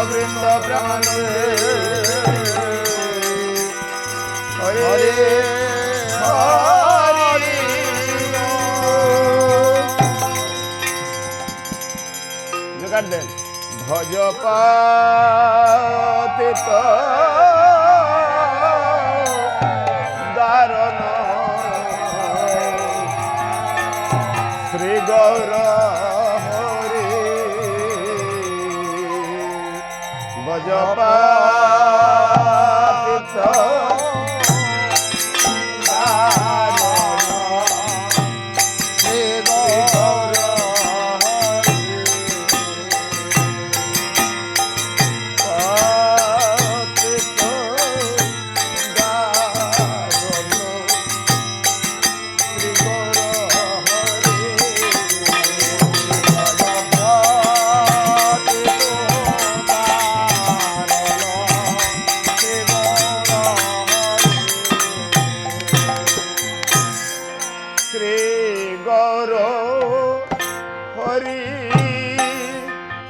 বৃন্দ প্রেমানন্দে হরে হরি জোগাড় দেন ভজ পাতিত দারণ শ্রী গৌর হরি ভজ পাতিত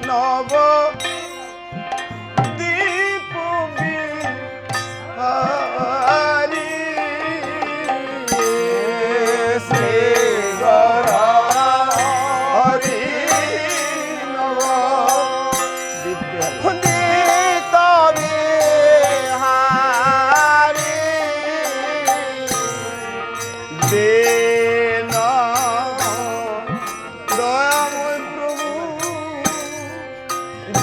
নব দীপ বিহারি শ্রী গৌর হরি নব দীপ বিহারি দেন দয়াময় প্রভু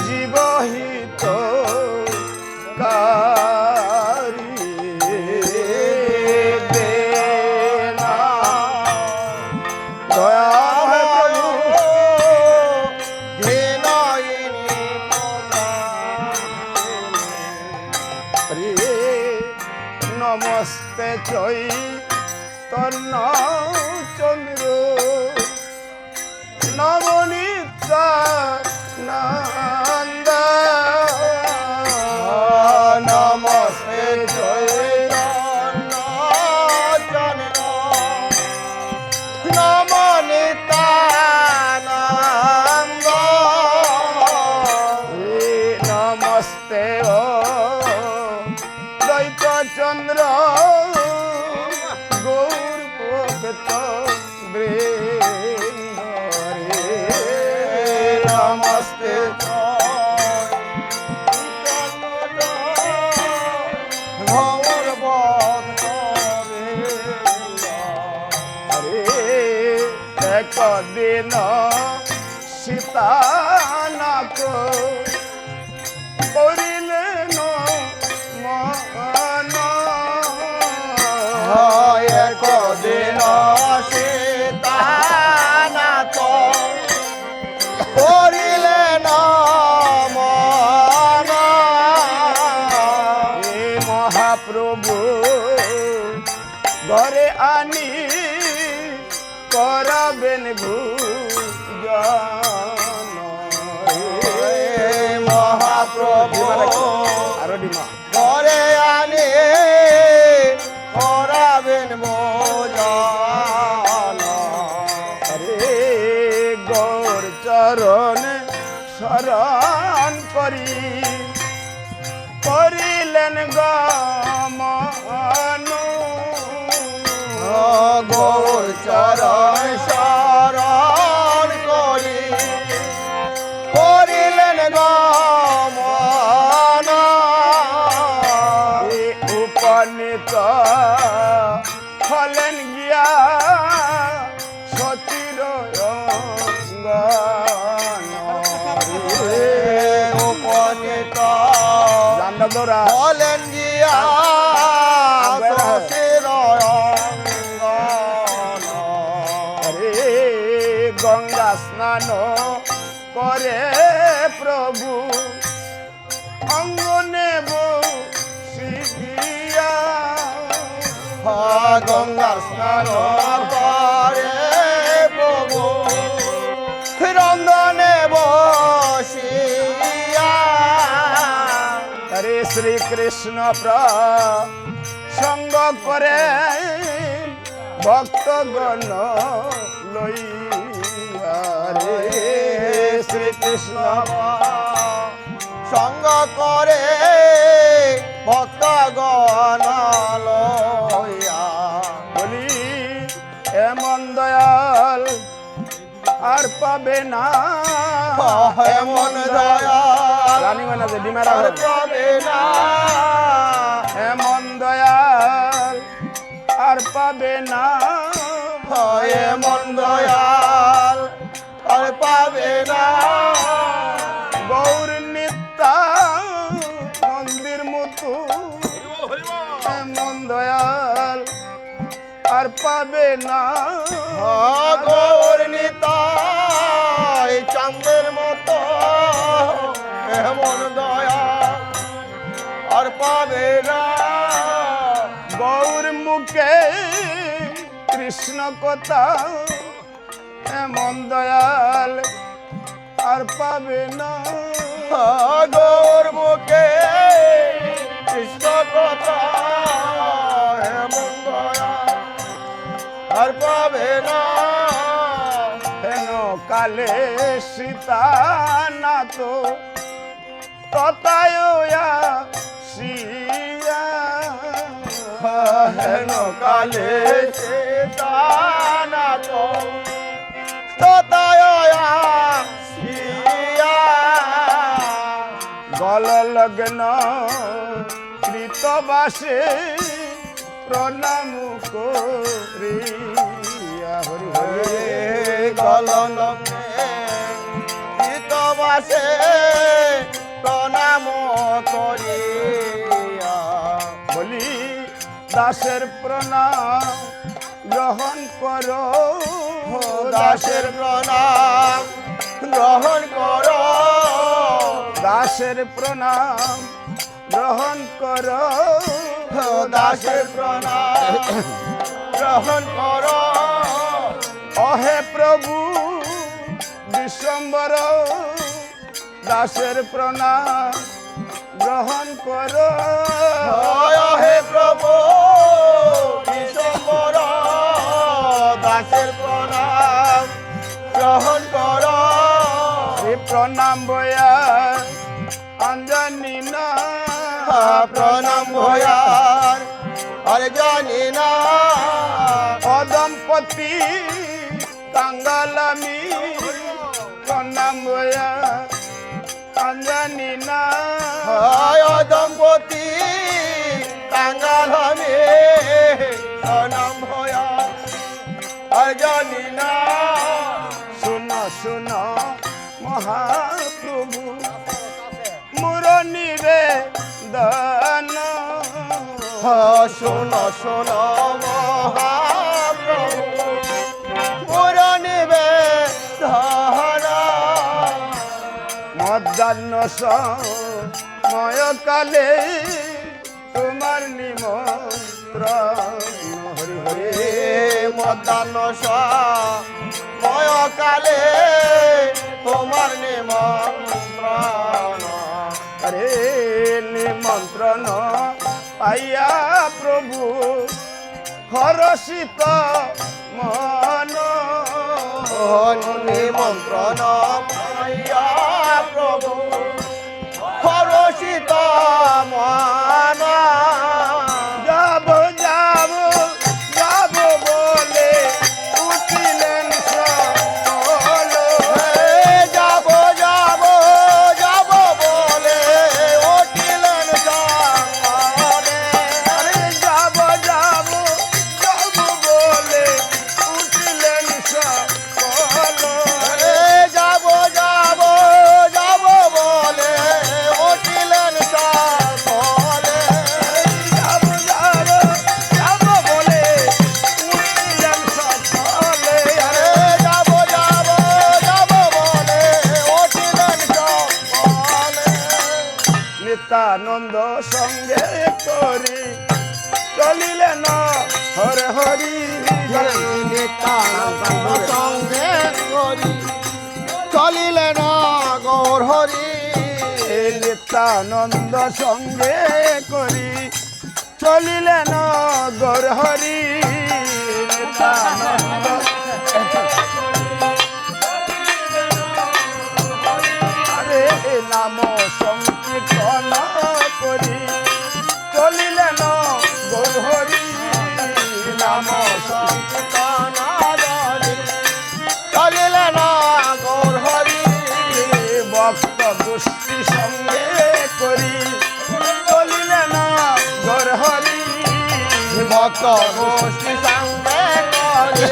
জীবহিত কারি দেনা দয়াময় প্রভু ঘেনাইনি হরে নমস্তে চৈতন্য চন্দ্র নবনীতা নন্দ নমস্তে চৈতন্য চন্দ্র নবনীতা নন্দ নমস্তে ও দৈত চন্দ্র গৌর ভক্ত বৃন্দ নমস্তে গৌর ভক্ত হরে একদিন সীতানাথ করিলেন মন একদিন সীতানাথ করিলেন মন মহাপ্রভু ঘরে আনি করাবেন ভূজন মহাপ্রভু আরো ডিমা ঘরে আনি করাবেন ভূজন হরে গৌর চরণ শরণ করি করিলেন গমন গৌর চরণ শরণ করি করিলেন গমন উপনীত হলেন গিয়া সতীর উপনীত জান্ডা হলেন গিয়া সতীর গঙ্গা স্নান করে প্রভু অঙ্গনে বসিয়া গঙ্গা স্নান করে প্রভু রঙ্গনে বসিয়া হরে শ্রীকৃষ্ণ প্রসঙ্গ করে ভক্তগণ লইয়া রে শ্রীকৃষ্ণ সঙ্গ করে ভক্তগণ লইয়া। বলি এমন দয়াল আর পাবে না, এমন দয়াল রানী মানে যে ডিমারা আর পাবে না, এমন দয়াল আর পাবে না, এমন দয়াল আর পাবে না। গৌর নিত্যা মন্দির মতো এমন দয়াল আর পাবে না। গৌর নিতাই চাঁদের মতো এমন দয়া আর পাবে না। গৌর মুখে কৃষ্ণ কথা এমন দয়াল আর পাবে না। গৌর মুখে কৃষ্ণ কথা এমন দয়া আর পাবে না। হেন কালে সীতা না তো তথায় সিয়া হেন কালে সীতা তো তথায়া সিয়া। গল লগ্ন কৃতবাসে প্রণাম করিয়া হরি হরি গলনে গীতবাসে প্রণাম করিয়া। বলি দাসের প্রণাম গ্রহণ করো, দাসের প্রণাম গ্রহণ করো, দাসের প্রণাম গ্রহণ করো, দাসের প্রণাম গ্রহণ করো। অহে প্রভু বিশ্বম্বর দাসের প্রণাম গ্রহণ করো। হে প্রভু বিশ্বম্বর দাসের প্রণাম গ্রহণ করো। এই প্রণাম বয়া অঞ্জনী না, প্রণাম ভয়ার আর জানি না। অদম্পতি কাঙ্গালামি প্রণাম বয়া অঞ্জনী না। দম্পতি কাঙ্গাল আমি প্রণাম ভয়ার আর জানি না। শুনো শুনো মহাপ্রভু মুরনিবে দান। শোনো শোনো মহাপ্রভু পুর নিবেদন। মধ্যাহ্ন সময় কালে তোমার নিমন্ত্রণ হরি হরি মধ্যাহ্ন সময় কালে তোমার নিমন্ত্রণ। আরে নিমন্ত্রণ পাইয়া প্রভু হরষিত মন। নিমন্ত্রণ পাইয়া প্রভু হরষিত মন। যাব যাব যাব বলে উঠিলেন সকল। যাব যাব যাব বলে উঠিলেন সকলে। আরে যাব যাব যাব বলে উঠিলেন সকল। যাব যাব যাব বলে উঠিলেন সকলে। যাব যাব যাব বলে উঠিলেন সকলে। যাব যাব যাব বলে উঠিলেন সকলে। নিত্যানন্দ সঙ্গে করি চলিলেন হরে হরি। নিত্যানন্দ সঙ্গে করি চলিলেন গৌর হরি। নিত্যানন্দ সঙ্গে করি চলিলেন গৌর হরি। নিত্যানন্দ আরে নাম সংকীর্তন নাম সংকীর্তন ধরি চলিলে না গৌর হরি ভক্ত গোষ্ঠী সঙ্গে করি চলিলে না গর হরি ভক্ত গোষ্ঠী সঙ্গে করে